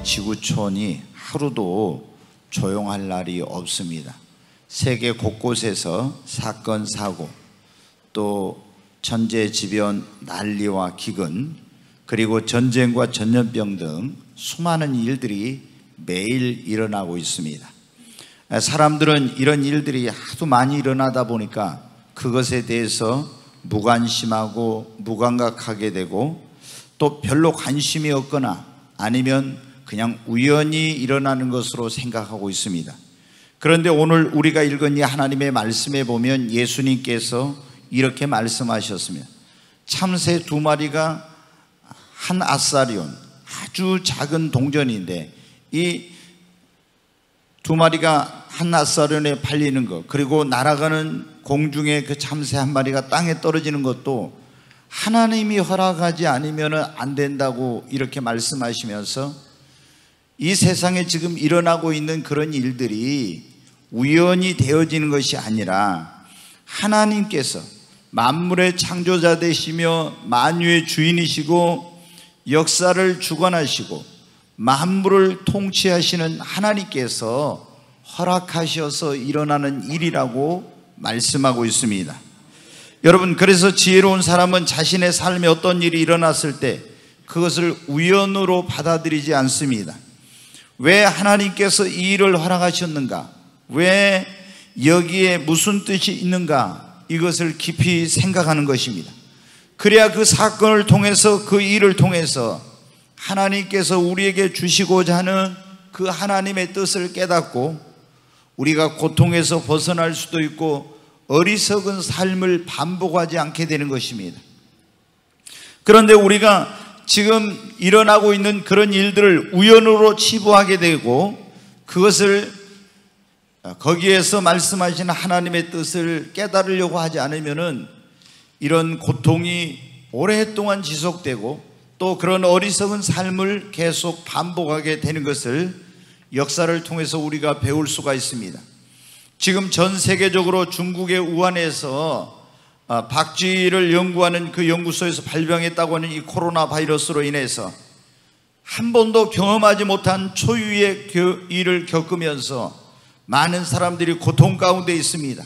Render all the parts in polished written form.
지구촌이 하루도 조용할 날이 없습니다. 세계 곳곳에서 사건, 사고, 또 천재지변, 난리와 기근, 그리고 전쟁과 전염병 등 수많은 일들이 매일 일어나고 있습니다. 사람들은 이런 일들이 하도 많이 일어나다 보니까 그것에 대해서 무관심하고 무감각하게 되고, 또 별로 관심이 없거나 아니면 그냥 우연히 일어나는 것으로 생각하고 있습니다. 그런데 오늘 우리가 읽은 이 하나님의 말씀에 보면 예수님께서 이렇게 말씀하셨습니다. 참새 2마리가 한 아사리온, 아주 작은 동전인데 이 2마리가 한 아사리온에 팔리는 것, 그리고 날아가는 공중에 그 참새 1마리가 땅에 떨어지는 것도 하나님이 허락하지 않으면 안 된다고 이렇게 말씀하시면서, 이 세상에 지금 일어나고 있는 그런 일들이 우연히 되어지는 것이 아니라 하나님께서 만물의 창조자 되시며 만유의 주인이시고 역사를 주관하시고 만물을 통치하시는 하나님께서 허락하셔서 일어나는 일이라고 말씀하고 있습니다. 여러분, 그래서 지혜로운 사람은 자신의 삶에 어떤 일이 일어났을 때 그것을 우연으로 받아들이지 않습니다. 왜 하나님께서 이 일을 허락하셨는가? 왜 여기에 무슨 뜻이 있는가? 이것을 깊이 생각하는 것입니다. 그래야 그 사건을 통해서, 그 일을 통해서 하나님께서 우리에게 주시고자 하는 그 하나님의 뜻을 깨닫고 우리가 고통에서 벗어날 수도 있고 어리석은 삶을 반복하지 않게 되는 것입니다. 그런데 우리가 지금 일어나고 있는 그런 일들을 우연으로 치부하게 되고 그것을 거기에서 말씀하시는 하나님의 뜻을 깨달으려고 하지 않으면은 이런 고통이 오랫동안 지속되고 또 그런 어리석은 삶을 계속 반복하게 되는 것을 역사를 통해서 우리가 배울 수가 있습니다. 지금 전 세계적으로 중국의 우한에서 박쥐를 연구하는 그 연구소에서 발병했다고 하는 이 코로나 바이러스로 인해서 한 번도 경험하지 못한 초유의 일을 겪으면서 많은 사람들이 고통 가운데 있습니다.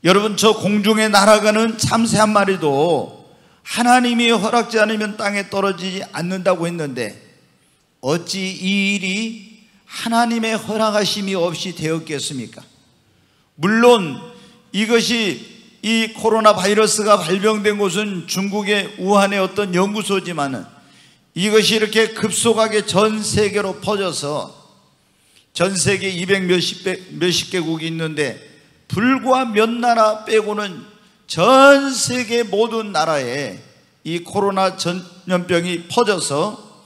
여러분, 저 공중에 날아가는 참새 1마리도 하나님이 허락지 않으면 땅에 떨어지지 않는다고 했는데 어찌 이 일이 하나님의 허락하심이 없이 되었겠습니까? 물론 이것이 이 코로나 바이러스가 발병된 곳은 중국의 우한의 어떤 연구소지만은 이것이 이렇게 급속하게 전 세계로 퍼져서 전 세계 200 몇십 개국이 있는데 불과 몇 나라 빼고는 전 세계 모든 나라에 이 코로나 전염병이 퍼져서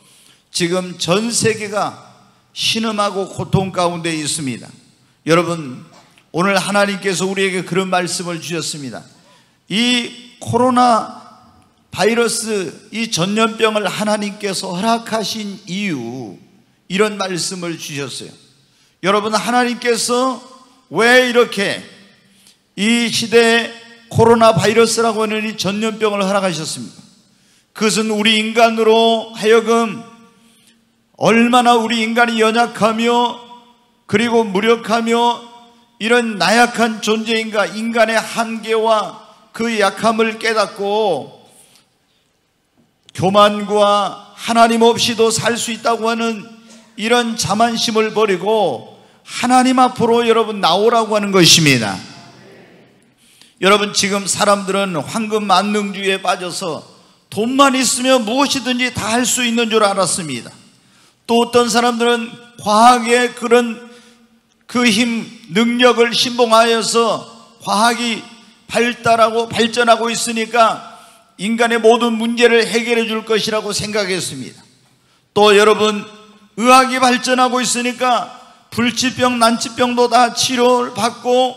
지금 전 세계가 신음하고 고통 가운데 있습니다. 여러분, 오늘 하나님께서 우리에게 그런 말씀을 주셨습니다. 이 코로나 바이러스, 이 전염병을 하나님께서 허락하신 이유, 이런 말씀을 주셨어요. 여러분, 하나님께서 왜 이렇게 이 시대에 코로나 바이러스라고 하는 이 전염병을 허락하셨습니까? 그것은 우리 인간으로 하여금 얼마나 우리 인간이 연약하며 그리고 무력하며 이런 나약한 존재인가, 인간의 한계와 그 약함을 깨닫고 교만과 하나님 없이도 살 수 있다고 하는 이런 자만심을 버리고 하나님 앞으로 여러분 나오라고 하는 것입니다. 여러분, 지금 사람들은 황금 만능주의에 빠져서 돈만 있으면 무엇이든지 다 할 수 있는 줄 알았습니다. 또 어떤 사람들은 과학의 그런 그 힘, 능력을 신봉하여서 과학이 발전하고 있으니까 인간의 모든 문제를 해결해 줄 것이라고 생각했습니다. 또 여러분, 의학이 발전하고 있으니까 불치병, 난치병도 다 치료를 받고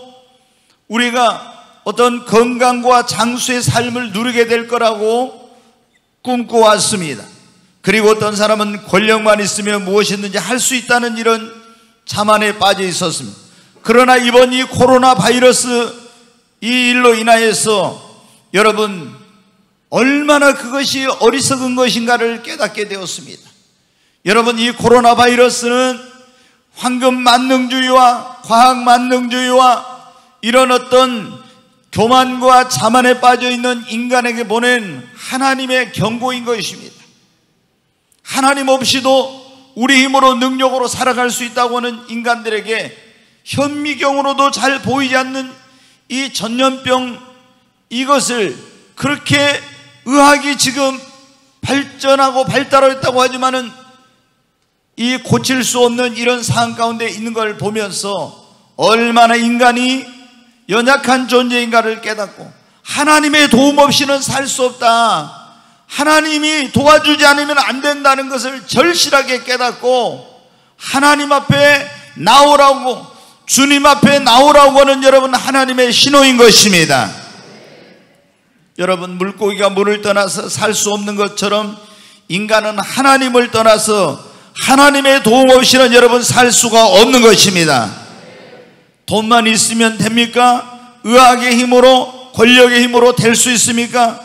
우리가 어떤 건강과 장수의 삶을 누리게 될 거라고 꿈꿔왔습니다. 그리고 어떤 사람은 권력만 있으면 무엇이든지 할 수 있다는 이런 자만에 빠져 있었습니다. 그러나 이번 이 코로나 바이러스 이 일로 인하여서 여러분 얼마나 그것이 어리석은 것인가를 깨닫게 되었습니다. 여러분, 이 코로나 바이러스는 황금 만능주의와 과학 만능주의와 이런 어떤 교만과 자만에 빠져있는 인간에게 보낸 하나님의 경고인 것입니다. 하나님 없이도 우리 힘으로 능력으로 살아갈 수 있다고 하는 인간들에게 현미경으로도 잘 보이지 않는 이 전염병, 이것을 그렇게 의학이 지금 발전하고 발달했다고 하지만은 이 고칠 수 없는 이런 상황 가운데 있는 걸 보면서 얼마나 인간이 연약한 존재인가를 깨닫고 하나님의 도움 없이는 살 수 없다, 하나님이 도와주지 않으면 안 된다는 것을 절실하게 깨닫고 하나님 앞에 나오라고, 주님 앞에 나오라고 하는 여러분 하나님의 신호인 것입니다. 여러분, 물고기가 물을 떠나서 살 수 없는 것처럼 인간은 하나님을 떠나서 하나님의 도움 없이는 여러분 살 수가 없는 것입니다. 돈만 있으면 됩니까? 의학의 힘으로, 권력의 힘으로 될 수 있습니까?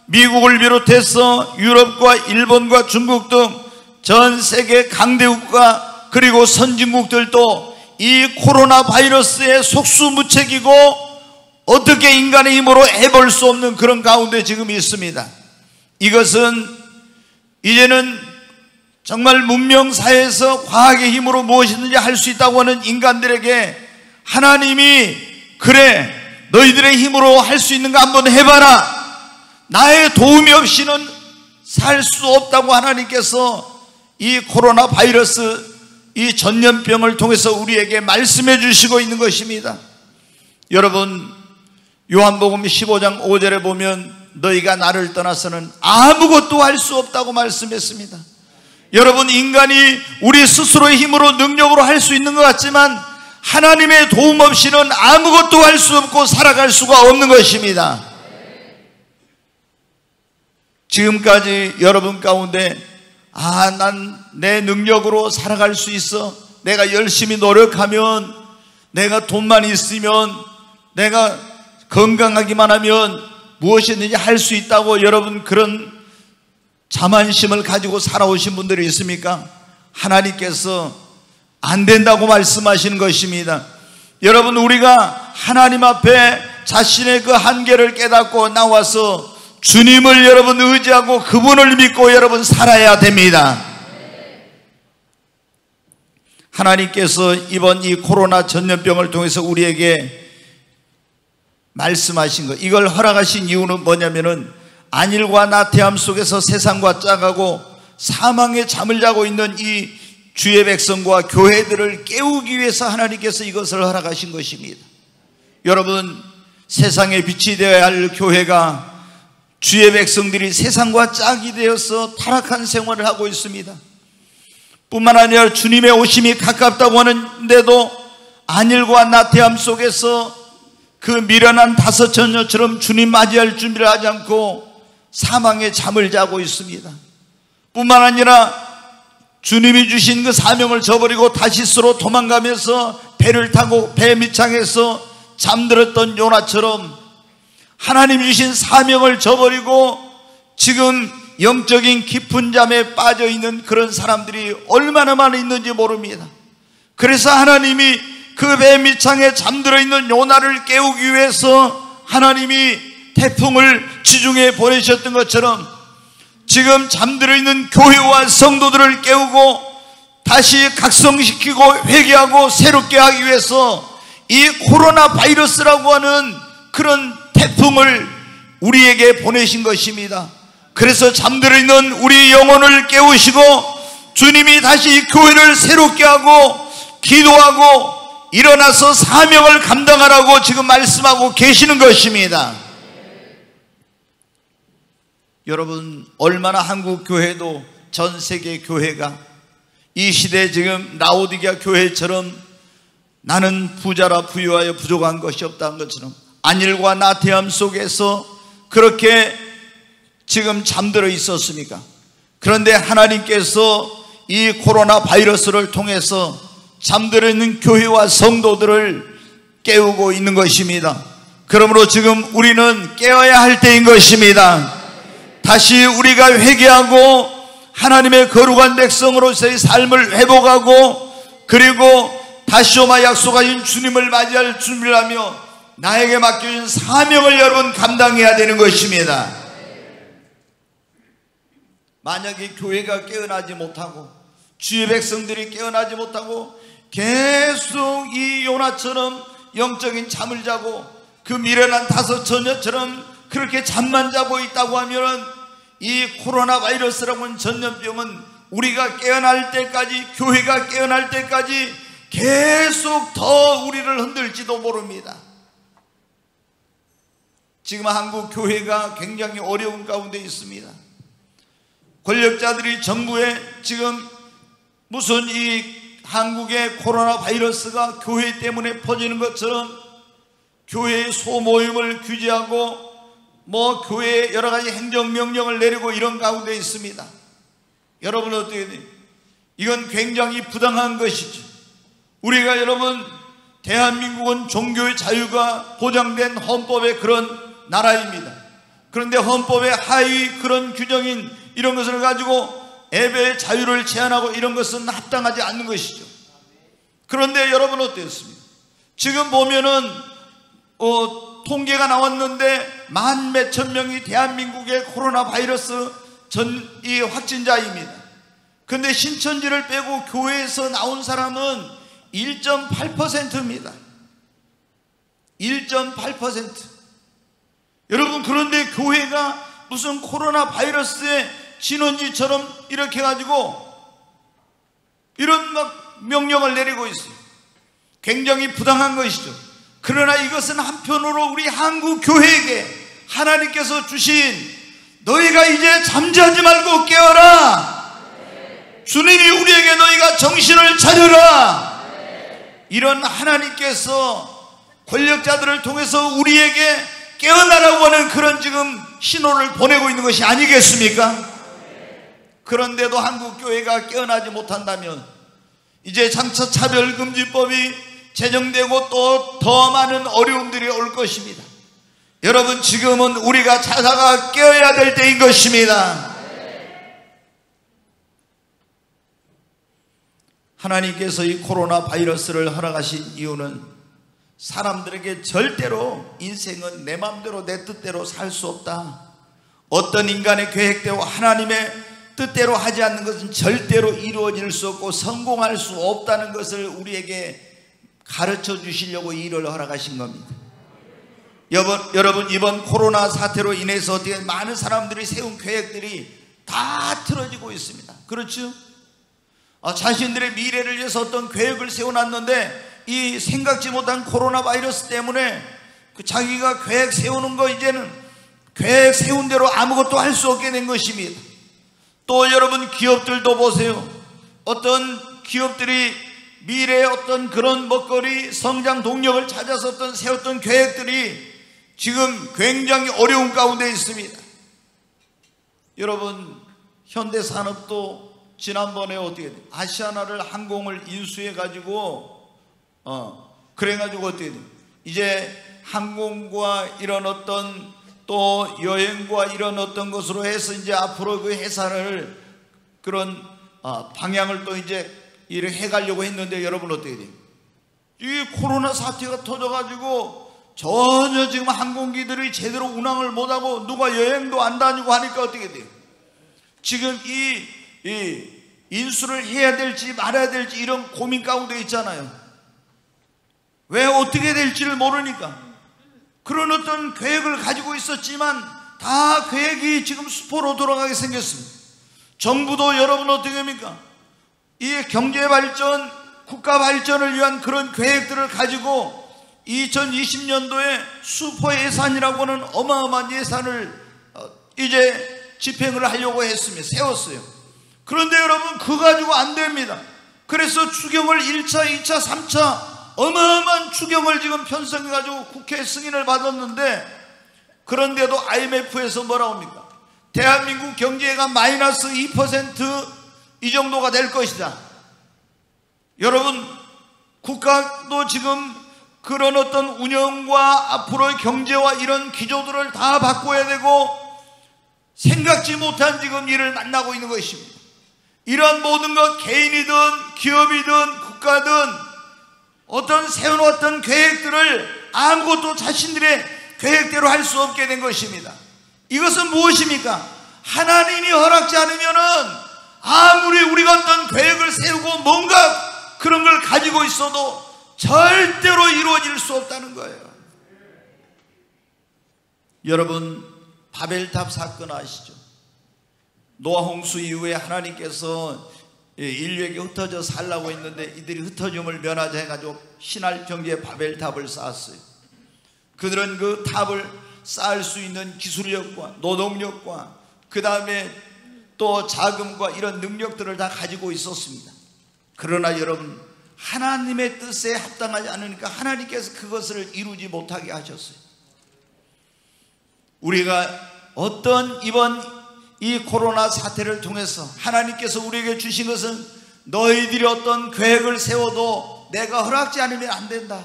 미국을 비롯해서 유럽과 일본과 중국 등 전 세계 강대국가 그리고 선진국들도 이 코로나 바이러스의 속수무책이고 어떻게 인간의 힘으로 해볼 수 없는 그런 가운데 지금 있습니다. 이것은 이제는 정말 문명사회에서 과학의 힘으로 무엇이든지 할 수 있다고 하는 인간들에게 하나님이 그래, 너희들의 힘으로 할 수 있는 거 한번 해봐라, 나의 도움이 없이는 살 수 없다고 하나님께서 이 코로나 바이러스, 이 전염병을 통해서 우리에게 말씀해 주시고 있는 것입니다. 여러분, 요한복음 15장 5절에 보면 너희가 나를 떠나서는 아무것도 할 수 없다고 말씀했습니다. 여러분, 인간이 우리 스스로의 힘으로 능력으로 할 수 있는 것 같지만 하나님의 도움 없이는 아무것도 할 수 없고 살아갈 수가 없는 것입니다. 지금까지 여러분 가운데 난 내 능력으로 살아갈 수 있어, 내가 열심히 노력하면, 내가 돈만 있으면, 내가 건강하기만 하면 무엇이든지 할 수 있다고 여러분 그런 자만심을 가지고 살아오신 분들이 있습니까? 하나님께서 안 된다고 말씀하시는 것입니다. 여러분, 우리가 하나님 앞에 자신의 그 한계를 깨닫고 나와서 주님을 여러분 의지하고 그분을 믿고 여러분 살아야 됩니다. 하나님께서 이번 이 코로나 전염병을 통해서 우리에게 말씀하신 것, 이걸 허락하신 이유는 뭐냐면은 안일과 나태함 속에서 세상과 짜가고 사망의 잠을 자고 있는 이 주의 백성과 교회들을 깨우기 위해서 하나님께서 이것을 허락하신 것입니다. 여러분, 세상의 빛이 되어야 할 교회가 주의 백성들이 세상과 짝이 되어서 타락한 생활을 하고 있습니다. 뿐만 아니라 주님의 오심이 가깝다고 하는데도 안일과 나태함 속에서 그 미련한 다섯 처녀처럼 주님 맞이할 준비를 하지 않고 사망의 잠을 자고 있습니다. 뿐만 아니라 주님이 주신 그 사명을 저버리고 다시스로 도망가면서 배를 타고 배 밑창에서 잠들었던 요나처럼 하나님 주신 사명을 저버리고 지금 영적인 깊은 잠에 빠져있는 그런 사람들이 얼마나 많이 있는지 모릅니다. 그래서 하나님이 그 배 밑창에 잠들어 있는 요나를 깨우기 위해서 하나님이 태풍을 지중해에 보내셨던 것처럼 지금 잠들어 있는 교회와 성도들을 깨우고 다시 각성시키고 회개하고 새롭게 하기 위해서 이 코로나 바이러스라고 하는 그런 태풍을 우리에게 보내신 것입니다. 그래서 잠들어 있는 우리 영혼을 깨우시고 주님이 다시 교회를 새롭게 하고 기도하고 일어나서 사명을 감당하라고 지금 말씀하고 계시는 것입니다. 여러분, 얼마나 한국 교회도 전 세계 교회가 이 시대에 지금 라오디게아 교회처럼 나는 부자라 부유하여 부족한 것이 없다는 것처럼 안일과 나태함 속에서 그렇게 지금 잠들어 있었습니까? 그런데 하나님께서 이 코로나 바이러스를 통해서 잠들어 있는 교회와 성도들을 깨우고 있는 것입니다. 그러므로 지금 우리는 깨어야 할 때인 것입니다. 다시 우리가 회개하고 하나님의 거룩한 백성으로서의 삶을 회복하고, 그리고 다시 오마 약속하신 주님을 맞이할 준비를 하며 나에게 맡겨진 사명을 여러분 감당해야 되는 것입니다. 만약에 교회가 깨어나지 못하고 주의 백성들이 깨어나지 못하고 계속 이 요나처럼 영적인 잠을 자고 그 미련한 다섯 처녀처럼 그렇게 잠만 자고 있다고 하면 이 코로나 바이러스라고 하는 전염병은 우리가 깨어날 때까지, 교회가 깨어날 때까지 계속 더 우리를 흔들지도 모릅니다. 지금 한국 교회가 굉장히 어려운 가운데 있습니다. 권력자들이 정부에 지금 무슨 이 한국의 코로나 바이러스가 교회 때문에 퍼지는 것처럼 교회의 소모임을 규제하고 교회에 여러 가지 행정명령을 내리고 이런 가운데 있습니다. 여러분 어떻게 돼요? 이건 굉장히 부당한 것이죠. 우리가 여러분 대한민국은 종교의 자유가 보장된 헌법의 그런 나라입니다. 그런데 헌법의 하위 그런 규정인 이런 것을 가지고 예배의 자유를 제한하고 이런 것은 합당하지 않는 것이죠. 그런데 여러분 어땠습니까? 지금 보면은 통계가 나왔는데 만 몇천 명이 대한민국의 코로나 바이러스 이 확진자입니다. 그런데 신천지를 빼고 교회에서 나온 사람은 1.8%입니다. 1.8%. 여러분, 그런데 교회가 무슨 코로나 바이러스의 진원지처럼 이렇게 해가지고 이런 명령을 내리고 있어요. 굉장히 부당한 것이죠. 그러나 이것은 한편으로 우리 한국 교회에게 하나님께서 주신, 너희가 이제 잠자지 말고 깨어라, 주님이 우리에게 너희가 정신을 차려라, 이런 하나님께서 권력자들을 통해서 우리에게 깨어나라고 하는 그런 지금 신호를 보내고 있는 것이 아니겠습니까? 그런데도 한국 교회가 깨어나지 못한다면 이제 장차 차별금지법이 제정되고 또 더 많은 어려움들이 올 것입니다. 여러분, 지금은 우리가 자다가 깨어야 될 때인 것입니다. 하나님께서 이 코로나 바이러스를 허락하신 이유는 사람들에게 절대로 인생은 내 마음대로 내 뜻대로 살 수 없다, 어떤 인간의 계획대로 하나님의 뜻대로 하지 않는 것은 절대로 이루어질 수 없고 성공할 수 없다는 것을 우리에게 가르쳐 주시려고 이 일을 허락하신 겁니다. 여러분, 이번 코로나 사태로 인해서 어떻게 많은 사람들이 세운 계획들이 다 틀어지고 있습니다. 그렇죠? 자신들의 미래를 위해서 어떤 계획을 세워놨는데 이 생각지 못한 코로나 바이러스 때문에 자기가 계획 세우는 거 이제는 계획 세운 대로 아무것도 할 수 없게 된 것입니다. 또 여러분, 기업들도 보세요. 어떤 기업들이 미래의 어떤 그런 먹거리 성장 동력을 찾아서 세웠던 계획들이 지금 굉장히 어려운 가운데 있습니다. 여러분, 현대산업도 지난번에 어떻게 돼? 아시아나를 항공을 인수해 가지고 그래가지고 어떻게 돼? 이제 항공과 이런 어떤 또 여행과 이런 어떤 것으로 해서 이제 앞으로 그 회사를 그런 방향을 또 이제 이렇게 해가려고 했는데 여러분 어떻게 돼요? 이 코로나 사태가 터져가지고 전혀 지금 항공기들이 제대로 운항을 못하고 누가 여행도 안 다니고 하니까 어떻게 돼요? 지금 이 인수를 해야 될지 말아야 될지 이런 고민 가운데 있잖아요. 왜 어떻게 될지를 모르니까. 그런 어떤 계획을 가지고 있었지만 다 계획이 지금 수포로 돌아가게 생겼습니다. 정부도 여러분 어떻게 합니까? 이 경제 발전, 국가 발전을 위한 그런 계획들을 가지고 2020년도에 슈퍼 예산이라고 하는 어마어마한 예산을 이제 집행을 하려고 했습니다. 세웠어요. 그런데 여러분, 그거 가지고 안 됩니다. 그래서 추경을 1차, 2차, 3차 어마어마한 추경을 지금 편성해가지고 국회 승인을 받았는데, 그런데도 IMF에서 뭐라고 합니까? 대한민국 경제가 마이너스 2% 이 정도가 될 것이다. 여러분, 국가도 지금 그런 어떤 운영과 앞으로의 경제와 이런 기조들을 다 바꿔야 되고 생각지 못한 지금 일을 만나고 있는 것입니다. 이런 모든 것, 개인이든 기업이든 국가든 어떤 세워놓았던 계획들을 아무것도 자신들의 계획대로 할 수 없게 된 것입니다. 이것은 무엇입니까? 하나님이 허락지 않으면은 아무리 우리가 어떤 계획을 세우고 뭔가 그런 걸 가지고 있어도 절대로 이루어질 수 없다는 거예요. 여러분, 바벨탑 사건 아시죠? 노아 홍수 이후에 하나님께서 인류에게 흩어져 살라고 했는데 이들이 흩어짐을 면하자 해가지고 신할 경지에 바벨탑을 쌓았어요. 그들은 그 탑을 쌓을 수 있는 기술력과 노동력과 그 다음에 또 자금과 이런 능력들을 다 가지고 있었습니다. 그러나 여러분, 하나님의 뜻에 합당하지 않으니까 하나님께서 그것을 이루지 못하게 하셨어요. 우리가 어떤 이번 이 코로나 사태를 통해서 하나님께서 우리에게 주신 것은 너희들이 어떤 계획을 세워도 내가 허락지 않으면 안 된다.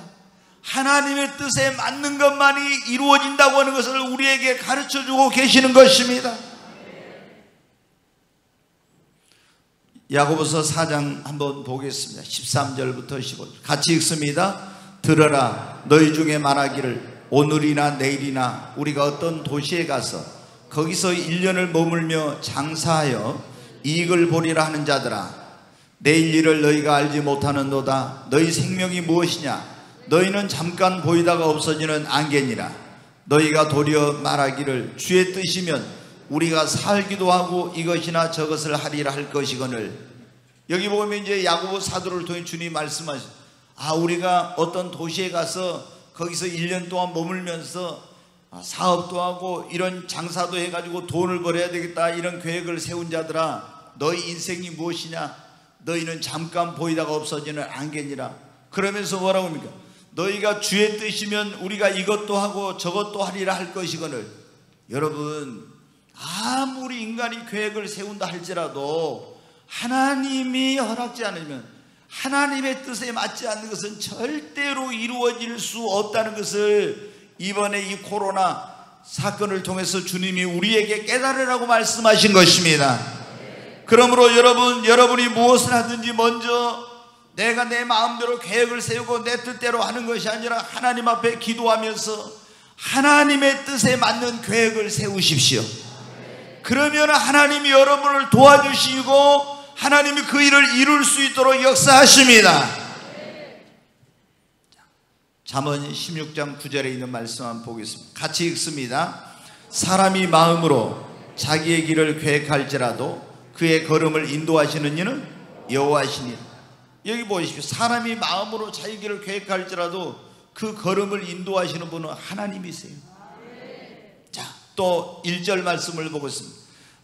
하나님의 뜻에 맞는 것만이 이루어진다고 하는 것을 우리에게 가르쳐주고 계시는 것입니다. 야고보서 4장 한번 보겠습니다. 13절부터 15절 같이 읽습니다. 들어라, 너희 중에 말하기를 오늘이나 내일이나 우리가 어떤 도시에 가서 거기서 1년을 머물며 장사하여 이익을 보리라 하는 자들아, 내일 일을 너희가 알지 못하는도다. 너희 생명이 무엇이냐? 너희는 잠깐 보이다가 없어지는 안개니라. 너희가 도리어 말하기를 주의 뜻이면 우리가 살기도 하고 이것이나 저것을 하리라 할 것이거늘. 여기 보면 이제 야고보 사도를 통해 주님이 말씀하셨어요. 우리가 어떤 도시에 가서 거기서 1년 동안 머물면서 사업도 하고 이런 장사도 해가지고 돈을 벌어야 되겠다, 이런 계획을 세운 자들아, 너희 인생이 무엇이냐? 너희는 잠깐 보이다가 없어지는 안개니라. 그러면서 뭐라고 합니까? 너희가 주의 뜻이면 우리가 이것도 하고 저것도 하리라 할 것이거늘. 여러분, 아무리 인간이 계획을 세운다 할지라도 하나님이 허락지 않으면, 하나님의 뜻에 맞지 않는 것은 절대로 이루어질 수 없다는 것을 이번에 이 코로나 사건을 통해서 주님이 우리에게 깨달으라고 말씀하신 것입니다. 그러므로 여러분이 무엇을 하든지 먼저 내가 내 마음대로 계획을 세우고 내 뜻대로 하는 것이 아니라 하나님 앞에 기도하면서 하나님의 뜻에 맞는 계획을 세우십시오. 그러면 하나님이 여러분을 도와주시고 하나님이 그 일을 이룰 수 있도록 역사하십니다. 잠언 16장 9절에 있는 말씀 한번 보겠습니다. 같이 읽습니다. 사람이 마음으로 자기의 길을 계획할지라도 그의 걸음을 인도하시는 이는 여호와시니라. 여기 보십시오. 사람이 마음으로 자기 길을 계획할지라도 그 걸음을 인도하시는 분은 하나님이세요. 자, 또 1절 말씀을 보고 있습니다.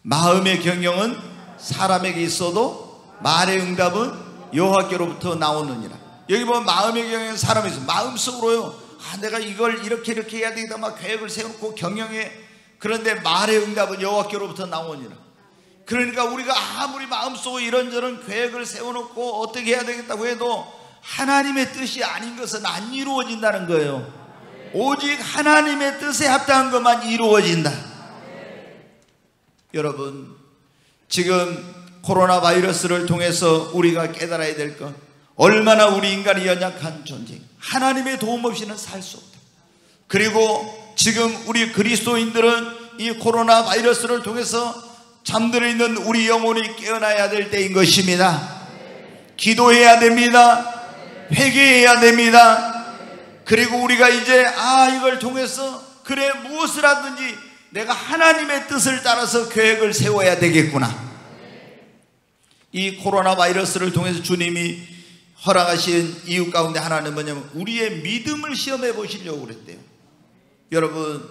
마음의 경영은 사람에게 있어도 말의 응답은 여호와께로부터 나오느니라. 여기 보면 마음의 경영은 사람이 있어요. 마음속으로요, 내가 이걸 이렇게 해야 되겠다 막 계획을 세우고 경영해. 그런데 말의 응답은 여호와께로부터 나오니라. 그러니까 우리가 아무리 마음속으로 이런저런 계획을 세워놓고 어떻게 해야 되겠다고 해도 하나님의 뜻이 아닌 것은 안 이루어진다는 거예요. 오직 하나님의 뜻에 합당한 것만 이루어진다. 여러분, 지금 코로나 바이러스를 통해서 우리가 깨달아야 될 것, 얼마나 우리 인간이 연약한 존재, 하나님의 도움 없이는 살 수 없다. 그리고 지금 우리 그리스도인들은 이 코로나 바이러스를 통해서 잠들어 있는 우리 영혼이 깨어나야 될 때인 것입니다. 기도해야 됩니다. 회개해야 됩니다. 그리고 우리가 이제 이걸 통해서 그래 무엇을 하든지 내가 하나님의 뜻을 따라서 계획을 세워야 되겠구나. 이 코로나 바이러스를 통해서 주님이 허락하신 이유 가운데 하나는 뭐냐면 우리의 믿음을 시험해 보시려고 그랬대요. 여러분,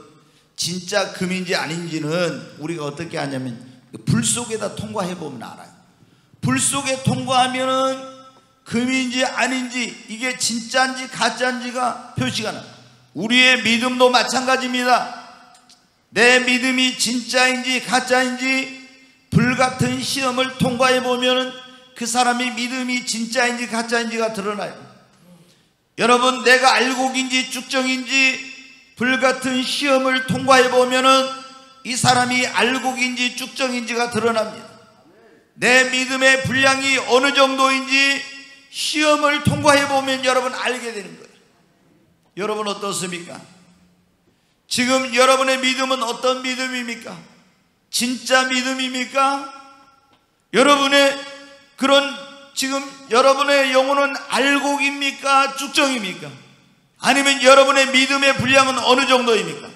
진짜 금인지 아닌지는 우리가 어떻게 하냐면 불 속에다 통과해 보면 알아요. 불 속에 통과하면은 금인지 아닌지, 이게 진짜인지 가짜인지가 표시가 나요. 우리의 믿음도 마찬가지입니다. 내 믿음이 진짜인지 가짜인지 불같은 시험을 통과해 보면은 그 사람이 믿음이 진짜인지 가짜인지가 드러나요. 여러분, 내가 알곡인지 쭉정인지 불같은 시험을 통과해 보면은 이 사람이 알곡인지 쭉정인지가 드러납니다. 내 믿음의 분량이 어느 정도인지 시험을 통과해 보면 여러분 알게 되는 거예요. 여러분 어떻습니까? 지금 여러분의 믿음은 어떤 믿음입니까? 진짜 믿음입니까? 여러분의 지금 여러분의 영혼은 알곡입니까? 쭉정입니까? 아니면 여러분의 믿음의 분량은 어느 정도입니까?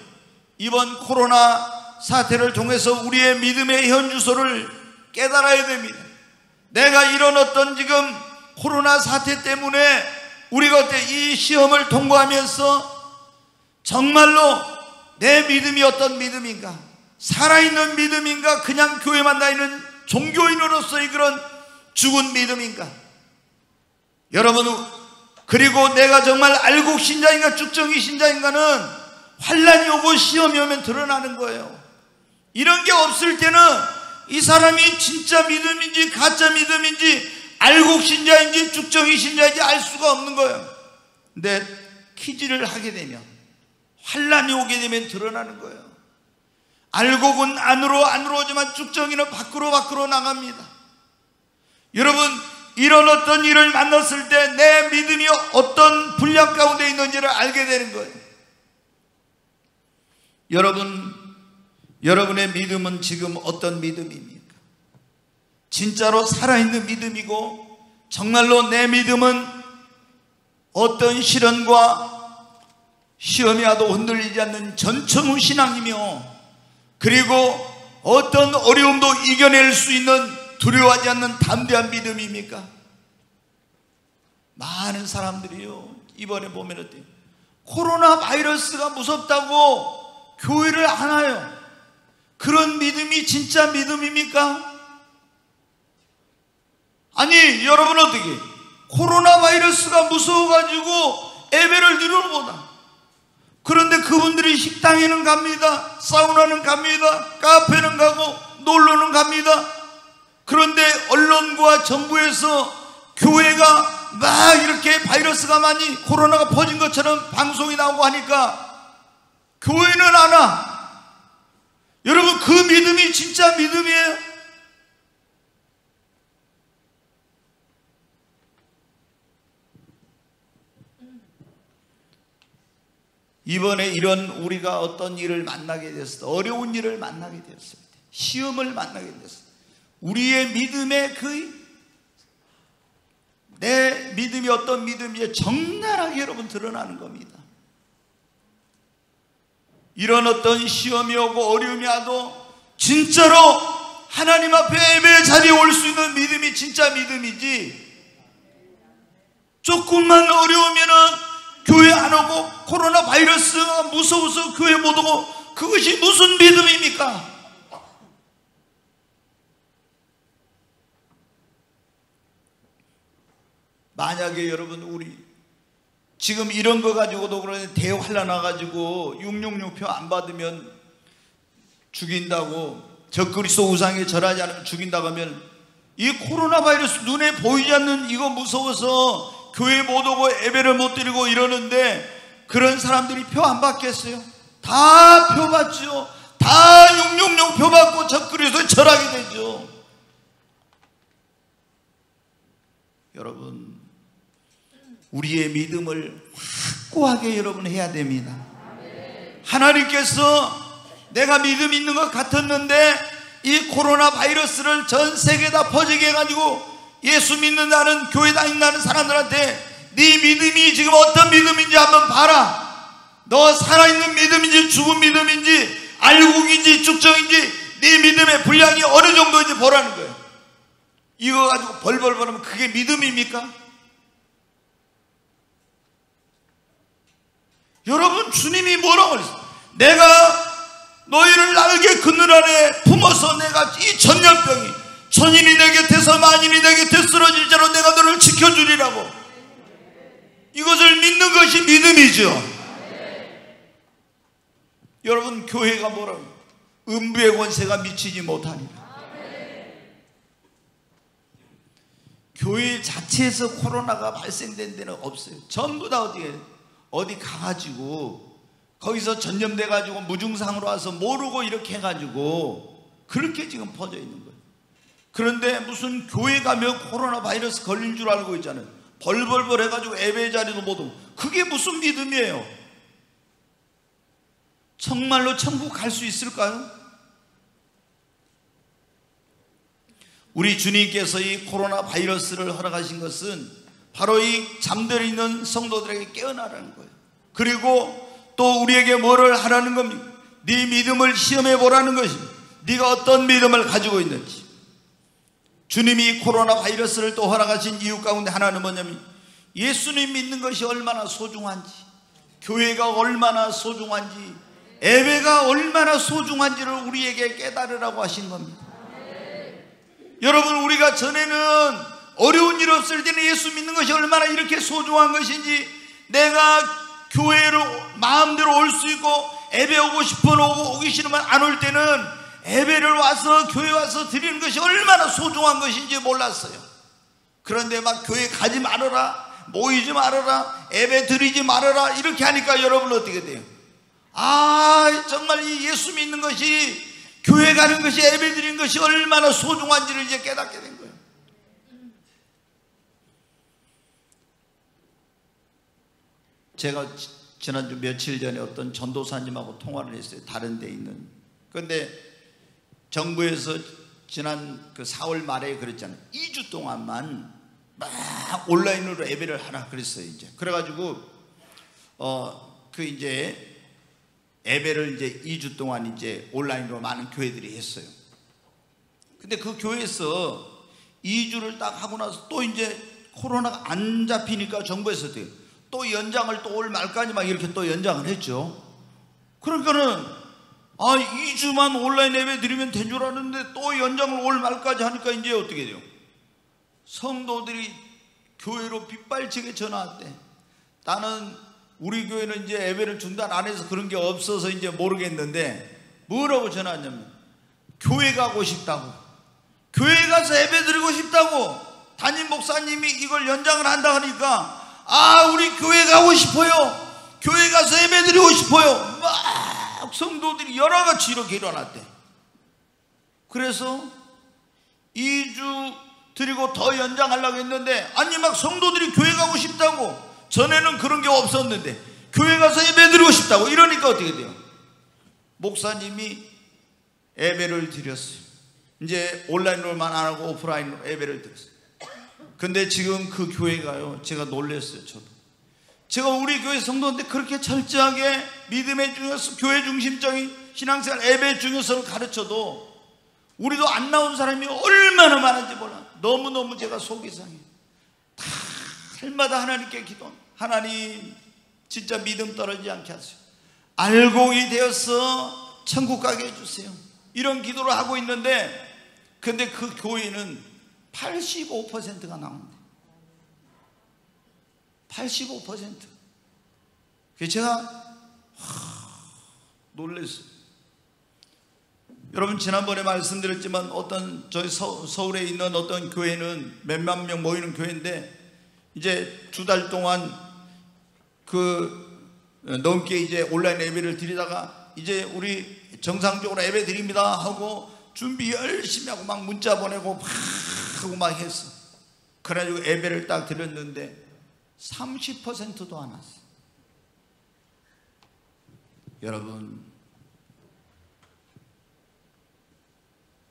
이번 코로나 사태를 통해서 우리의 믿음의 현주소를 깨달아야 됩니다. 내가 이런 어떤 지금 코로나 사태 때문에 우리가 이 시험을 통과하면서 정말로 내 믿음이 어떤 믿음인가? 살아있는 믿음인가? 그냥 교회만 다니는 종교인으로서의 그런 죽은 믿음인가? 여러분, 그리고 내가 정말 알곡 신자인가 쭉정이 신자인가는 환란이 오고 시험이 오면 드러나는 거예요. 이런 게 없을 때는 이 사람이 진짜 믿음인지 가짜 믿음인지 알곡 신자인지 쭉정이 신자인지 알 수가 없는 거예요. 근데 키즈를 하게 되면 환란이 오게 되면 드러나는 거예요. 알곡은 안으로 오지만 쭉정이는 밖으로 나갑니다. 여러분, 이런 어떤 일을 만났을 때 내 믿음이 어떤 분량 가운데 있는지를 알게 되는 거예요. 여러분의 믿음은 지금 어떤 믿음입니까? 진짜로 살아있는 믿음이고 정말로 내 믿음은 어떤 시련과 시험이 와도 흔들리지 않는 전청후 신앙이며, 그리고 어떤 어려움도 이겨낼 수 있는 두려워하지 않는 담대한 믿음입니까? 많은 사람들이요, 이번에 보면 어때요? 코로나 바이러스가 무섭다고 교회를 안 와요. 그런 믿음이 진짜 믿음입니까? 아니, 여러분 어떻게 코로나 바이러스가 무서워가지고 예배를 드려보다. 그런데 그분들이 식당에는 갑니다. 사우나는 갑니다. 카페는 가고 놀러는 갑니다. 그런데 언론과 정부에서 교회가 막 이렇게 바이러스가 많이 코로나가 퍼진 것처럼 방송이 나오고 하니까 교회는 안 와. 여러분, 그 믿음이 진짜 믿음이에요? 이번에 이런 우리가 어떤 일을 만나게 됐을 때, 어려운 일을 만나게 됐을 때, 시험을 만나게 됐을 때, 우리의 믿음의 내 믿음이 어떤 믿음인지 적나라하게 여러분 드러나는 겁니다. 이런 어떤 시험이 오고 어려움이 와도 진짜로 하나님 앞에 예배 자리에 올 수 있는 믿음이 진짜 믿음이지, 조금만 어려우면은 교회 안 오고 코로나 바이러스가 무서워서 교회 못 오고, 그것이 무슨 믿음입니까? 만약에 여러분, 우리 지금 이런 거 가지고도 그러는데 대환란 와가지고 666표 안 받으면 죽인다고, 적그리스도 우상에 절하지 않으면 죽인다고 하면, 이 코로나 바이러스 눈에 보이지 않는 이거 무서워서 교회 못 오고 예배를 못 드리고 이러는데, 그런 사람들이 표 안 받겠어요? 다 표 받죠. 다 666표 받고 적그리스도에 절하게 되죠. 여러분, 우리의 믿음을 확고하게 여러분 해야 됩니다. 하나님께서 내가 믿음 있는 것 같았는데 이 코로나 바이러스를 전 세계에 다 퍼지게 해가지고 예수 믿는다는, 교회 다닌다는 사람들한테 네 믿음이 지금 어떤 믿음인지 한번 봐라. 너 살아있는 믿음인지 죽은 믿음인지 알곡인지 쭉정인지 네 믿음의 분량이 어느 정도인지 보라는 거예요. 이거 가지고 벌벌 벌면 그게 믿음입니까? 여러분, 주님이 뭐라고 그랬어요? 내가 너희를 날개 그늘 아래 품어서 내가 이 전염병이 천인이 내 곁에서 만인이 내 곁에 쓰러질지라도 내가 너를 지켜주리라고. 이것을 믿는 것이 믿음이죠. 여러분, 교회가 뭐라고? 음부의 권세가 미치지 못하니라. 교회 자체에서 코로나가 발생된 데는 없어요. 전부 다 어디 가가지고 거기서 전염돼 가지고 무증상으로 와서 모르고 이렇게 해가지고 그렇게 지금 퍼져 있는 거예요. 그런데 무슨 교회 가면 코로나 바이러스 걸린 줄 알고 있잖아요. 벌벌벌 해가지고 예배 자리도 못 오고. 그게 무슨 믿음이에요? 정말로 천국 갈 수 있을까요? 우리 주님께서 이 코로나 바이러스를 허락하신 것은 바로 이 잠들어 있는 성도들에게 깨어나라는 거예요. 그리고 또 우리에게 뭐를 하라는 겁니까? 네 믿음을 시험해 보라는 것입니다. 네가 어떤 믿음을 가지고 있는지. 주님이 코로나 바이러스를 또 허락하신 이유 가운데 하나는 뭐냐면 예수님 믿는 것이 얼마나 소중한지, 교회가 얼마나 소중한지, 예배가 얼마나 소중한지를 우리에게 깨달으라고 하신 겁니다. 여러분, 우리가 전에는 어려운 일 없을 때는 예수 믿는 것이 얼마나 이렇게 소중한 것인지, 내가 교회로 마음대로 올 수 있고 예배 오고 싶으면 오고 오기 싫으면 안 올 때는 예배를 와서 교회 와서 드리는 것이 얼마나 소중한 것인지 몰랐어요. 그런데 막 교회 가지 말아라, 모이지 말아라, 예배 드리지 말아라 이렇게 하니까 여러분 어떻게 돼요? 정말 이 예수 믿는 것이, 교회 가는 것이, 예배 드리는 것이 얼마나 소중한지를 이제 깨닫게 된 거예요. 제가 지난주 며칠 전에 어떤 전도사님하고 통화를 했어요. 다른 데 있는. 그런데 정부에서 지난 그 4월 말에 그랬잖아요. 2주 동안만 막 온라인으로 예배를 하라 그랬어요. 이제 그래가지고 이제 예배를 이제 2주 동안 이제 온라인으로 많은 교회들이 했어요. 근데 그 교회에서 2주를 딱 하고 나서 또 이제 코로나가 안 잡히니까 정부에서 또 연장을 또 올 말까지 막 이렇게 또 연장을 했죠. 그러니까는 2주만 온라인 예배 드리면 된 줄 알았는데 또 연장을 올 말까지 하니까 이제 어떻게 돼요? 성도들이 교회로 빗발치게 전화 왔대. 나는 우리 교회는 이제 예배를 중단 안 해서 그런 게 없어서 이제 모르겠는데 뭐라고 전화 왔냐면 교회 가고 싶다고, 교회 가서 예배 드리고 싶다고. 담임 목사님이 이걸 연장을 한다 하니까 우리 교회 가고 싶어요, 교회 가서 예배 드리고 싶어요. 막 성도들이 여러 가지 이렇게 일어났대. 그래서 2주 드리고 더 연장하려고 했는데 막 성도들이 교회 가고 싶다고, 전에는 그런 게 없었는데 교회 가서 예배 드리고 싶다고 이러니까 어떻게 돼요? 목사님이 예배를 드렸어요. 이제 온라인으로만 안 하고 오프라인으로 예배를 드렸어요. 근데 지금 그 교회가요, 제가 놀랐어요. 제가 우리 교회 성도인데 그렇게 철저하게 믿음의 중요성, 교회 중심적인 신앙생활, 예배 중요성을 가르쳐도 우리도 안 나온 사람이 얼마나 많은지 몰라. 너무너무 제가 속이 상해요. 달마다 하나님께 기도합니다. 하나님 진짜 믿음 떨어지지 않게 하세요. 알곡이 되어서 천국 가게 해주세요. 이런 기도를 하고 있는데, 근데 그 교회는 85%가 나옵니다. 85%. 그래서 제가 놀랐어요. 여러분, 지난번에 말씀드렸지만 어떤 저희 서울에 있는 어떤 교회는 몇만 명 모이는 교회인데 이제 2달 동안 넘게 이제 온라인 예배를 드리다가 이제 우리 정상적으로 예배 드립니다 하고 준비 열심히 하고 막 문자 보내고 막 하고 막 했어. 그래가지고 예배를 딱 드렸는데 30%도 안 왔어. 여러분,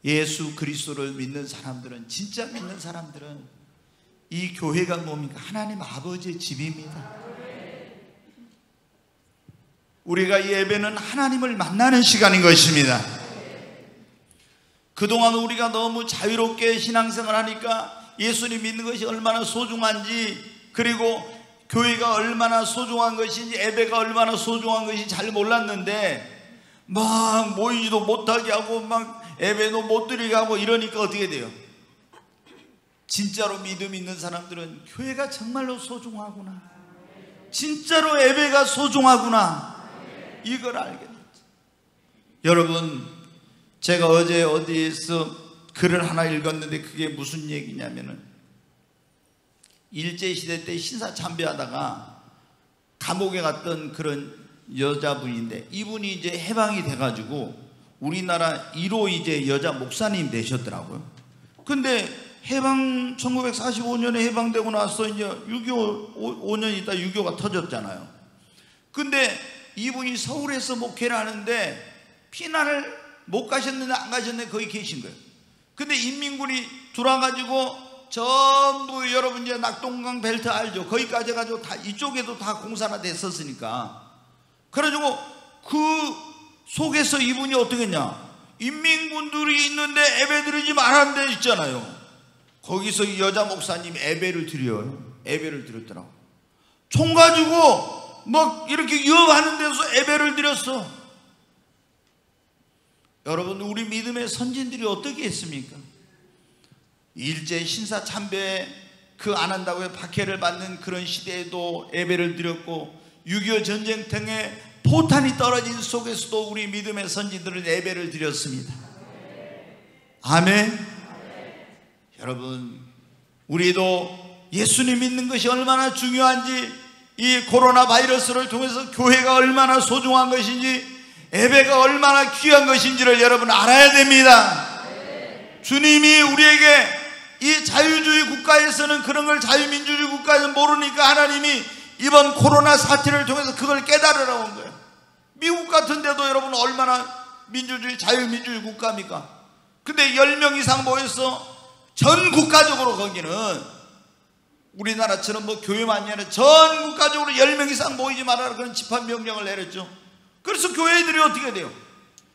예수 그리스도를 믿는 사람들은, 진짜 믿는 사람들은 이 교회가 뭡니까? 하나님 아버지의 집입니다. 우리가 이 예배는 하나님을 만나는 시간인 것입니다. 그동안 우리가 너무 자유롭게 신앙생활 하니까 예수님 믿는 것이 얼마나 소중한지, 그리고 교회가 얼마나 소중한 것인지, 예배가 얼마나 소중한 것인지 잘 몰랐는데 막 모이지도 못하게 하고 막 예배도 못 드리게 하고 이러니까 어떻게 돼요? 진짜로 믿음 있는 사람들은 교회가 정말로 소중하구나, 진짜로 예배가 소중하구나, 이걸 알게 됐죠. 여러분, 제가 어제 어디에서 글을 하나 읽었는데 그게 무슨 얘기냐면은, 일제시대 때 신사참배하다가 감옥에 갔던 그런 여자분인데, 이분이 이제 해방이 돼가지고 우리나라 1호 이제 여자 목사님 되셨더라고요. 근데 해방 1945년에 해방되고 나서 이제 6.25 5년 있다 6.25가 터졌잖아요. 근데 이분이 서울에서 목회를 하는데 피난을 못 가셨는데 안 가셨는데 거기 계신 거예요. 근데 인민군이 들어와가지고 전부 여러분 이제 낙동강 벨트 알죠? 거기까지 해가지고 다 이쪽에도 다 공사가 됐었으니까. 그래가지고 그 속에서 이분이 어떻게 했냐? 인민군들이 있는데 예배 드리지 말라는 데 있잖아요. 거기서 이 여자 목사님 예배를 드려요. 예배를 드렸더라고. 총 가지고 막 이렇게 위협하는 데서 예배를 드렸어. 여러분, 우리 믿음의 선진들이 어떻게 했습니까? 일제 신사 참배 그 안 한다고 박해를 받는 그런 시대에도 예배를 드렸고, 6.25 전쟁통에 포탄이 떨어진 속에서도 우리 믿음의 선진들은 예배를 드렸습니다. 아멘. 여러분, 우리도 예수님 믿는 것이 얼마나 중요한지, 이 코로나 바이러스를 통해서 교회가 얼마나 소중한 것인지, 예배가 얼마나 귀한 것인지를 여러분 알아야 됩니다. 주님이 우리에게 이 자유주의 국가에서는 그런 걸 자유민주주의 국가에서는 모르니까 하나님이 이번 코로나 사태를 통해서 그걸 깨달으라고 한 거예요. 미국 같은 데도 여러분 얼마나 민주주의 자유민주주의 국가입니까? 근데 10명 이상 모여서 전 국가적으로, 거기는 우리나라처럼 뭐 교회만이 아니라 전 국가적으로 10명 이상 모이지 말아라 그런 집합명령을 내렸죠. 그래서 교회들이 어떻게 돼요?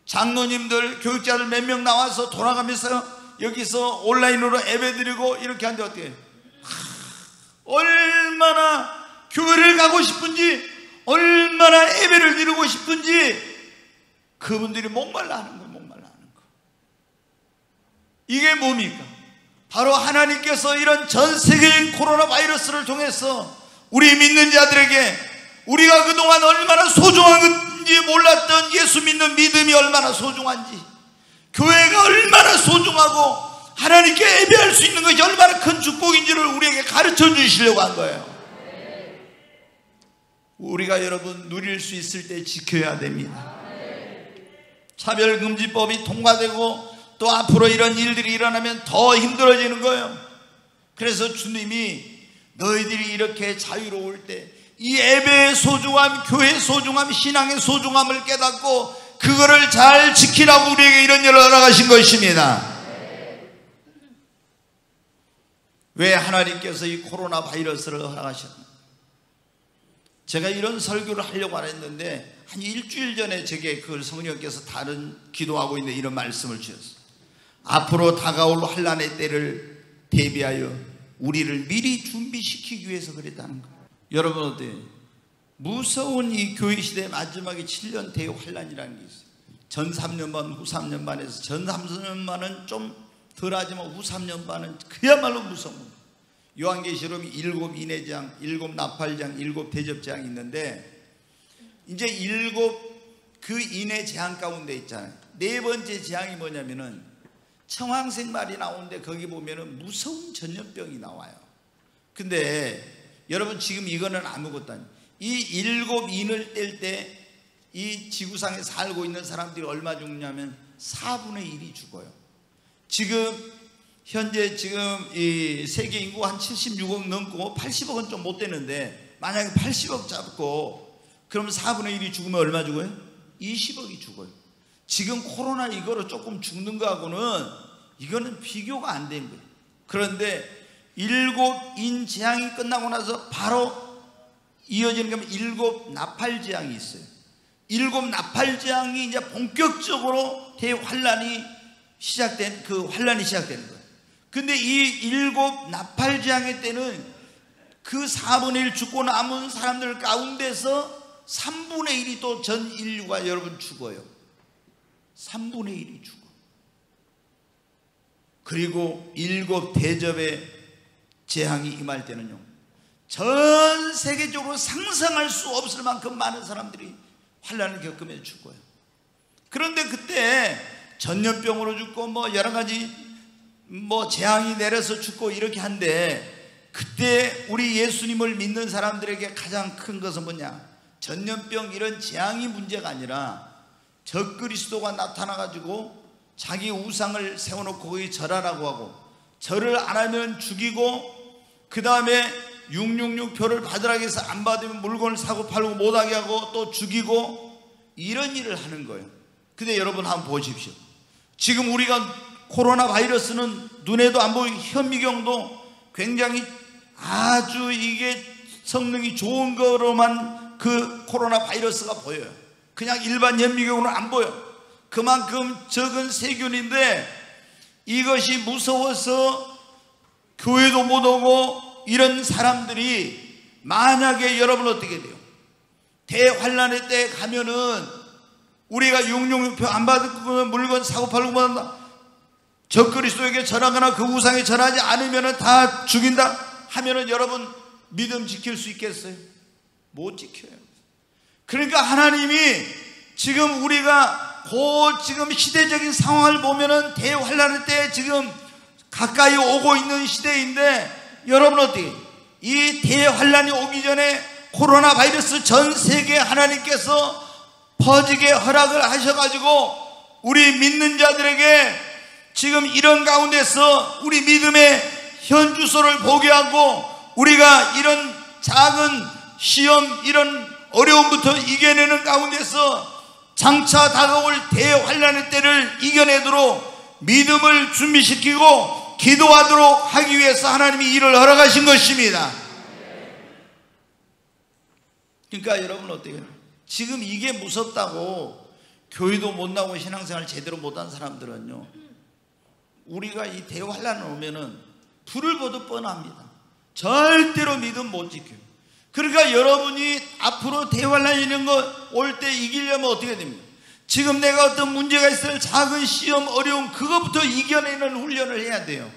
장로님들, 교육자들 몇 명 나와서 돌아가면서 여기서 온라인으로 예배드리고 이렇게 하는데 어떻게 해요? 얼마나 교회를 가고 싶은지, 얼마나 예배를 드리고 싶은지 그분들이 목말라 하는 거예요. 목말라 하는 거. 이게 뭡니까? 바로 하나님께서 이런 전 세계적인 코로나 바이러스를 통해서 우리 믿는 자들에게 우리가 그동안 얼마나 소중한 건지 몰랐던 예수 믿는 믿음이 얼마나 소중한지, 교회가 얼마나 소중하고 하나님께 예배할 수 있는 것이 얼마나 큰 축복인지를 우리에게 가르쳐 주시려고 한 거예요. 우리가 여러분 누릴 수 있을 때 지켜야 됩니다. 차별금지법이 통과되고 또 앞으로 이런 일들이 일어나면 더 힘들어지는 거예요. 그래서 주님이 너희들이 이렇게 자유로울 때 이 예배의 소중함, 교회의 소중함, 신앙의 소중함을 깨닫고 그거를 잘 지키라고 우리에게 이런 일을 허락하신 것입니다. 왜 하나님께서 이 코로나 바이러스를 허락하셨나? 제가 이런 설교를 하려고 안 했는데 한 일주일 전에 제게 그 성령께서 다른 기도하고 있는 이런 말씀을 주셨어요. 앞으로 다가올 환난의 때를 대비하여 우리를 미리 준비시키기 위해서 그랬다는 거예요. 여러분 어때요? 무서운 이 교회 시대의 마지막에 7년 대의 환난이라는 게 있어요. 전 3년반, 후 3년반에서 전 3년반은 좀 덜하지만 후 3년반은 그야말로 무서운 거예요. 요한계시록이 7 인해장, 7 나팔장, 7 대접장이 있는데 이제 7 그 인해 재앙 가운데 있잖아요. 네 번째 재앙이 뭐냐면은 청황색 말이 나오는데 거기 보면은 무서운 전염병이 나와요. 근데 여러분 지금 이거는 아무것도 아니에요. 이 7 인을 뗄 때 이 지구상에 살고 있는 사람들이 얼마 죽냐면 4분의 1이 죽어요. 지금 현재 지금 이 세계 인구가 한 76억 넘고 80억은 좀 못 되는데 만약에 80억 잡고 그러면 4분의 1이 죽으면 얼마 죽어요? 20억이 죽어요. 지금 코로나 이거로 조금 죽는 거하고는 이거는 비교가 안 된 거예요. 그런데 7인 재앙이 끝나고 나서 바로 이어지는 게 7 나팔 재앙이 있어요. 7 나팔 재앙이 이제 본격적으로 대환란이 시작된 그 환란이 시작되는 거예요. 근데 이 7 나팔 재앙의 때는 그 4분의 1 죽고 남은 사람들 가운데서 3분의 1이 또 전 인류가 여러분 죽어요. 3분의 1이 죽어. 그리고 7 대접의 재앙이 임할 때는요, 전 세계적으로 상상할 수 없을 만큼 많은 사람들이 환난을 겪으며 죽어요. 그런데 그때 전염병으로 죽고 뭐 여러 가지 뭐 재앙이 내려서 죽고 이렇게 한데, 그때 우리 예수님을 믿는 사람들에게 가장 큰 것은 뭐냐? 전염병 이런 재앙이 문제가 아니라 적그리스도가 나타나가지고 자기 우상을 세워놓고 거기 절하라고 하고 절을 안 하면 죽이고, 그 다음에 666표를 받으라고 해서 안 받으면 물건을 사고 팔고 못하게 하고 또 죽이고, 이런 일을 하는 거예요. 근데 여러분 한번 보십시오. 지금 우리가 코로나 바이러스는 눈에도 안 보이고 현미경도 굉장히 아주 이게 성능이 좋은 거로만 그 코로나 바이러스가 보여요. 그냥 일반 현미경으로는 안 보여. 그만큼 적은 세균인데 이것이 무서워서 교회도 못 오고 이런 사람들이 만약에 여러분 어떻게 돼요? 대환란의 때 가면은 우리가 666표 안 받으면 물건 사고 팔고 뭐 적그리스도에게 절하거나 그 우상에 절하지 않으면 다 죽인다 하면은 여러분 믿음 지킬 수 있겠어요? 못 지켜요. 그러니까 하나님이 지금 우리가 지금 시대적인 상황을 보면은 대환란의 때 지금 가까이 오고 있는 시대인데, 여러분 어떻게 이 대환란이 오기 전에 코로나 바이러스 전 세계 하나님께서 퍼지게 허락을 하셔가지고 우리 믿는 자들에게 지금 이런 가운데서 우리 믿음의 현주소를 보게 하고, 우리가 이런 작은 시험, 이런 어려움부터 이겨내는 가운데서 장차 다가올 대환란의 때를 이겨내도록 믿음을 준비시키고 기도하도록 하기 위해서 하나님이 이를 허락하신 것입니다. 그러니까 여러분 어때요? 지금 이게 무섭다고 교회도 못 나오고 신앙생활 제대로 못한 사람들은요, 우리가 이 대환란을 오면은 불을 보듯 뻔합니다. 절대로 믿음 못 지켜요. 그러니까 여러분이 앞으로 대환란 이런 거 올 때 이기려면 어떻게 됩니까? 지금 내가 어떤 문제가 있을 작은 시험, 어려움, 그거부터 이겨내는 훈련을 해야 돼요.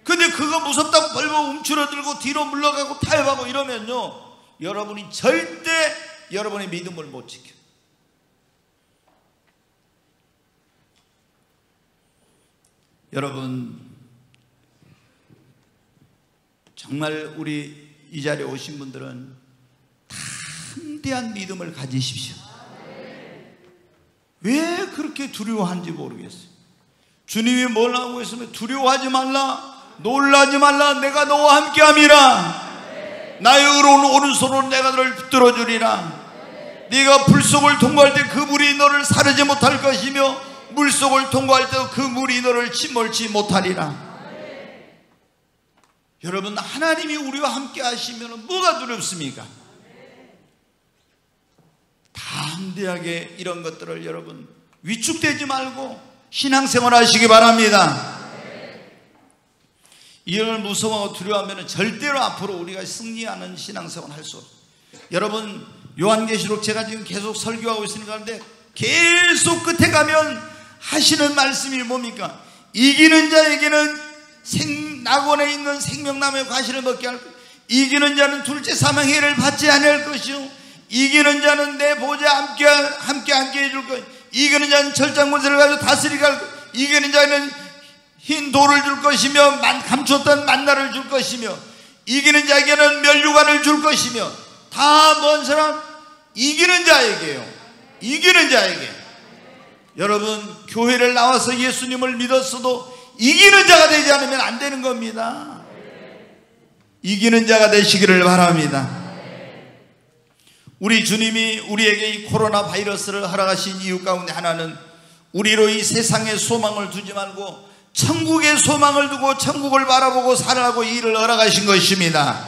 근데 그거 무섭다고 벌벌 움츠러들고 뒤로 물러가고 타협하고 이러면요, 여러분이 절대 여러분의 믿음을 못 지켜요. 여러분 정말 우리 이 자리에 오신 분들은 담대한 믿음을 가지십시오. 왜 그렇게 두려워하는지 모르겠어요. 주님이 뭘 하고 있으면 두려워하지 말라, 놀라지 말라, 내가 너와 함께함이라. 나의 의로운 오른손으로 내가 너를 붙들어 주리라. 네가 불 속을 통과할 때 그 물이 너를 사르지 못할 것이며 물 속을 통과할 때도 그 물이 너를 침몰치 못하리라. 여러분 하나님이 우리와 함께 하시면 뭐가 두렵습니까? 담대하게 이런 것들을 여러분 위축되지 말고 신앙생활 하시기 바랍니다. 이걸 무서워하고 두려워하면 절대로 앞으로 우리가 승리하는 신앙생활 할 수 없어요. 여러분 요한계시록 제가 지금 계속 설교하고 있으니까 근데 계속 끝에 가면 하시는 말씀이 뭡니까? 이기는 자에게는 낙원에 있는 생명나무의 과실을 먹게 할 것, 이기는 자는 둘째 사망의 해를 받지 않을 것이요, 이기는 자는 내 보좌 함께 앉게 해줄 것, 이기는 자는 철장문세를 가지고 다스리게 할 것, 이기는 자는 흰 돌을 줄 것이며 감췄던 만나를 줄 것이며, 이기는 자에게는 면류관을 줄 것이며, 다 뭔 사람? 이기는 자에게요. 이기는 자에게. 여러분 교회를 나와서 예수님을 믿었어도 이기는 자가 되지 않으면 안 되는 겁니다. 이기는 자가 되시기를 바랍니다. 우리 주님이 우리에게 이 코로나 바이러스를 허락하신 이유 가운데 하나는 우리로 이 세상에 소망을 두지 말고 천국에 소망을 두고 천국을 바라보고 살아가고 일을 허락하신 것입니다.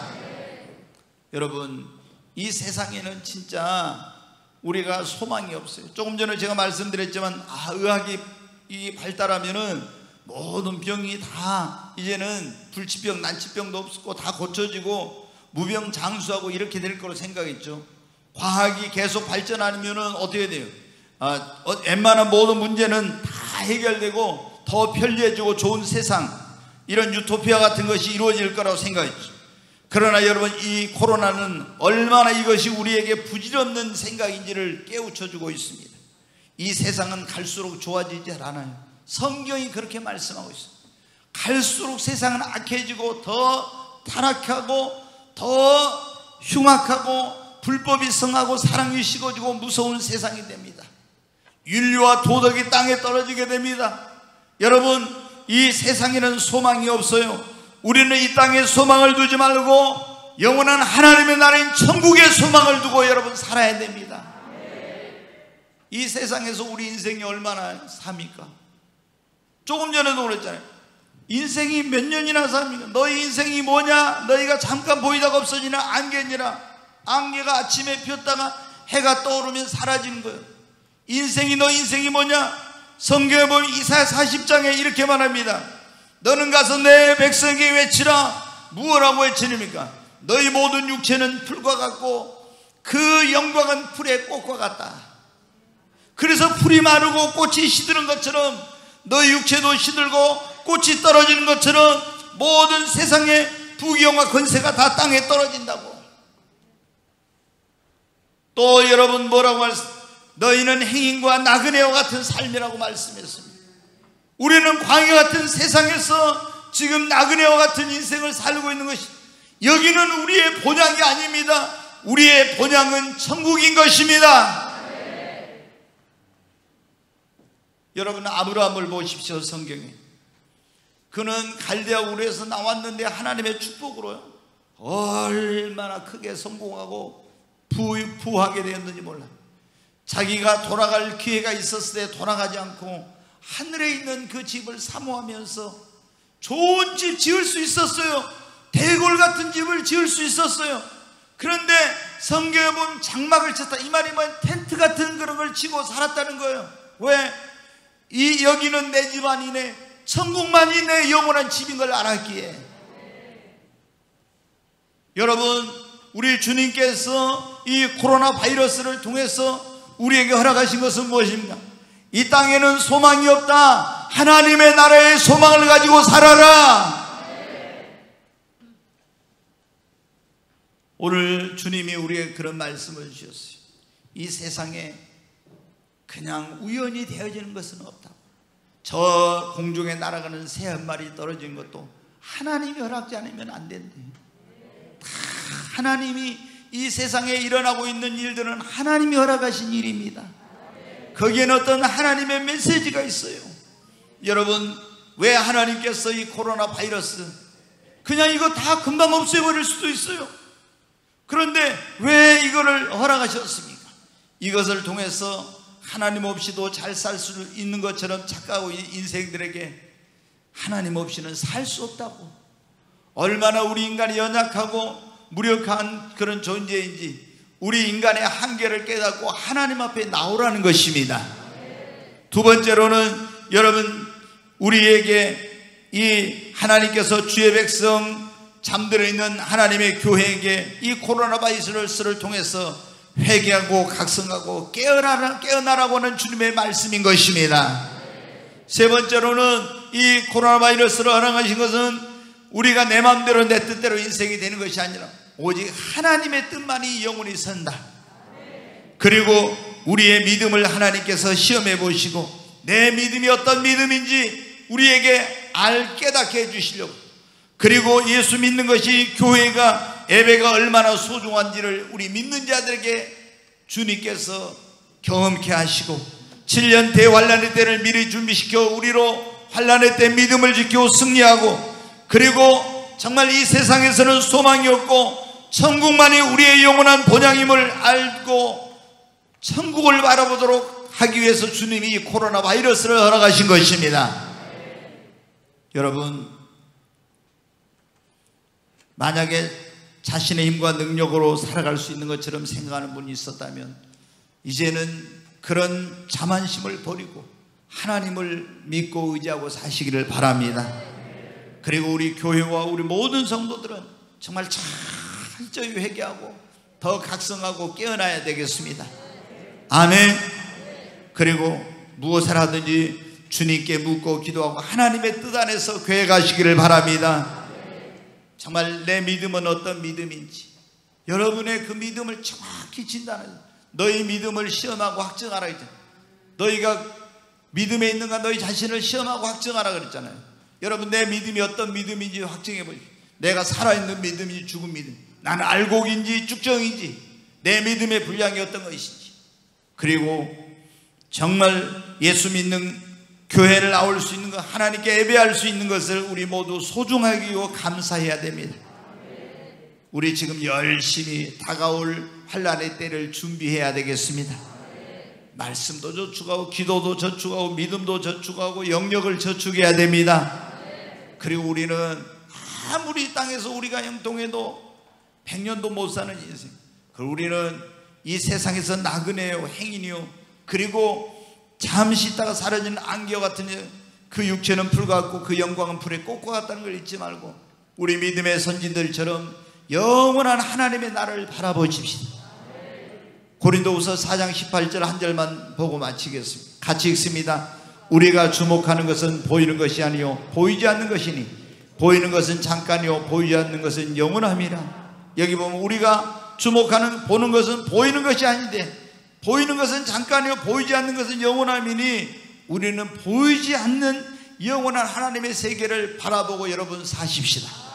여러분 이 세상에는 진짜 우리가 소망이 없어요. 조금 전에 제가 말씀드렸지만 의학이 발달하면은 모든 병이 다 이제는 불치병, 난치병도 없고 다 고쳐지고 무병장수하고 이렇게 될 거로 생각했죠. 과학이 계속 발전하면은 어떻게 돼요? 웬만한 모든 문제는 다 해결되고 더 편리해지고 좋은 세상, 이런 유토피아 같은 것이 이루어질 거라고 생각했죠. 그러나 여러분 이 코로나는 얼마나 이것이 우리에게 부질없는 생각인지를 깨우쳐주고 있습니다. 이 세상은 갈수록 좋아지지 않아요. 성경이 그렇게 말씀하고 있어요. 갈수록 세상은 악해지고 더 타락하고 더 흉악하고 불법이 성하고 사랑이 식어지고 무서운 세상이 됩니다. 윤리와 도덕이 땅에 떨어지게 됩니다. 여러분 이 세상에는 소망이 없어요. 우리는 이 땅에 소망을 두지 말고 영원한 하나님의 나라인 천국에 소망을 두고 여러분 살아야 됩니다. 이 세상에서 우리 인생이 얼마나 삽니까? 조금 전에도 그랬잖아요. 인생이 몇 년이나 삽니까? 너희 인생이 뭐냐? 너희가 잠깐 보이다가 없어지는 안개니라. 안개가 아침에 폈다가 해가 떠오르면 사라지는 거예요. 인생이 너 인생이 뭐냐? 성경에 보면 이사야 40장에 이렇게 말합니다. 너는 가서 내 백성에게 외치라. 무엇라고 외치십니까? 너희 모든 육체는 풀과 같고 그 영광은 풀의 꽃과 같다. 그래서 풀이 마르고 꽃이 시드는 것처럼 너희 육체도 시들고 꽃이 떨어지는 것처럼 모든 세상의 부귀영화 권세가 다 땅에 떨어진다고. 또 여러분 뭐라고 말씀? 너희는 행인과 나그네와 같은 삶이라고 말씀했습니다. 우리는 광야 같은 세상에서 지금 나그네와 같은 인생을 살고 있는 것이, 여기는 우리의 본향이 아닙니다. 우리의 본향은 천국인 것입니다. 여러분 아브라함을 보십시오. 성경에 그는 갈대아 우르에서 나왔는데 하나님의 축복으로요 얼마나 크게 성공하고 부하게 되었는지 몰라요. 자기가 돌아갈 기회가 있었을 때 돌아가지 않고 하늘에 있는 그 집을 사모하면서 좋은 집 지을 수 있었어요. 대골 같은 집을 지을 수 있었어요. 그런데 성경에 보면 장막을 쳤다. 이 말이 뭐야? 텐트 같은 그런 걸 치고 살았다는 거예요. 왜? 여기는 내 집 아니네, 천국만이 내 영원한 집인 걸 알았기에. 여러분 우리 주님께서 이 코로나 바이러스를 통해서 우리에게 허락하신 것은 무엇입니까? 이 땅에는 소망이 없다. 하나님의 나라의 소망을 가지고 살아라. 오늘 주님이 우리에게 그런 말씀을 주셨어요. 이 세상에 그냥 우연히 되어지는 것은 없다. 저 공중에 날아가는 새 한 마리 떨어진 것도 하나님이 허락지 않으면 안 된대요. 다 하나님이, 이 세상에 일어나고 있는 일들은 하나님이 허락하신 일입니다. 거기에는 어떤 하나님의 메시지가 있어요. 여러분 왜 하나님께서 이 코로나 바이러스 그냥 이거 다 금방 없애버릴 수도 있어요. 그런데 왜 이거를 허락하셨습니까? 이것을 통해서 하나님 없이도 잘 살 수 있는 것처럼 착각하고 인생들에게 하나님 없이는 살 수 없다고, 얼마나 우리 인간이 연약하고 무력한 그런 존재인지 우리 인간의 한계를 깨닫고 하나님 앞에 나오라는 것입니다. 두 번째로는 여러분 우리에게 이 하나님께서 주의 백성 잠들어 있는 하나님의 교회에게 이 코로나 바이러스를 통해서 회개하고 각성하고 깨어나라고 하는 주님의 말씀인 것입니다. 세 번째로는 이 코로나 바이러스를 허락하신 것은 우리가 내 마음대로 내 뜻대로 인생이 되는 것이 아니라 오직 하나님의 뜻만이 영원히 선다. 그리고 우리의 믿음을 하나님께서 시험해 보시고 내 믿음이 어떤 믿음인지 우리에게 깨닫게 해주시려고, 그리고 예수 믿는 것이 교회가 예배가 얼마나 소중한지를 우리 믿는 자들에게 주님께서 경험케 하시고 7년 대환란의 때를 미리 준비시켜 우리로 환란의 때 믿음을 지키고 승리하고, 그리고 정말 이 세상에서는 소망이 없고 천국만이 우리의 영원한 본향임을 알고 천국을 바라보도록 하기 위해서 주님이 이 코로나 바이러스를 허락하신 것입니다. 여러분 만약에 자신의 힘과 능력으로 살아갈 수 있는 것처럼 생각하는 분이 있었다면 이제는 그런 자만심을 버리고 하나님을 믿고 의지하고 사시기를 바랍니다. 그리고 우리 교회와 우리 모든 성도들은 정말 철저히 회개하고 더 각성하고 깨어나야 되겠습니다. 아멘. 그리고 무엇을 하든지 주님께 묻고 기도하고 하나님의 뜻 안에서 교회 가시기를 바랍니다. 정말 내 믿음은 어떤 믿음인지 여러분의 그 믿음을 정확히 진단해서 너희 믿음을 시험하고 확증하라 했잖아요. 너희가 믿음에 있는가 너희 자신을 시험하고 확증하라 그랬잖아요. 여러분 내 믿음이 어떤 믿음인지 확증해 보십시오. 내가 살아있는 믿음인지 죽은 믿음, 나는 알곡인지 쭉정인지, 내 믿음의 분량이 어떤 것인지, 그리고 정말 예수 믿는 교회를 나올 수 있는 것, 하나님께 예배할 수 있는 것을 우리 모두 소중하게 여기고 감사해야 됩니다. 우리 지금 열심히 다가올 환난의 때를 준비해야 되겠습니다. 말씀도 저축하고 기도도 저축하고 믿음도 저축하고 영역을 저축해야 됩니다. 그리고 우리는 아무리 땅에서 우리가 형통해도 100년도 못 사는 인생, 그리고 우리는 이 세상에서 나그네요, 행인이요, 그리고 잠시 있다가 사라지는 안개와 같은 그 육체는 불 같고 그 영광은 불에 꽂고 같다는 걸 잊지 말고 우리 믿음의 선진들처럼 영원한 하나님의 나라를 바라보십시다. 고린도후서 4장 18절 한 절만 보고 마치겠습니다. 같이 읽습니다. 우리가 주목하는 것은 보이는 것이 아니요 보이지 않는 것이니 보이는 것은 잠깐이요 보이지 않는 것은 영원함이라. 여기 보면 우리가 주목하는 보는 것은 보이는 것이 아닌데 보이는 것은 잠깐이요 보이지 않는 것은 영원함이니 우리는 보이지 않는 영원한 하나님의 세계를 바라보고 여러분 사십시다.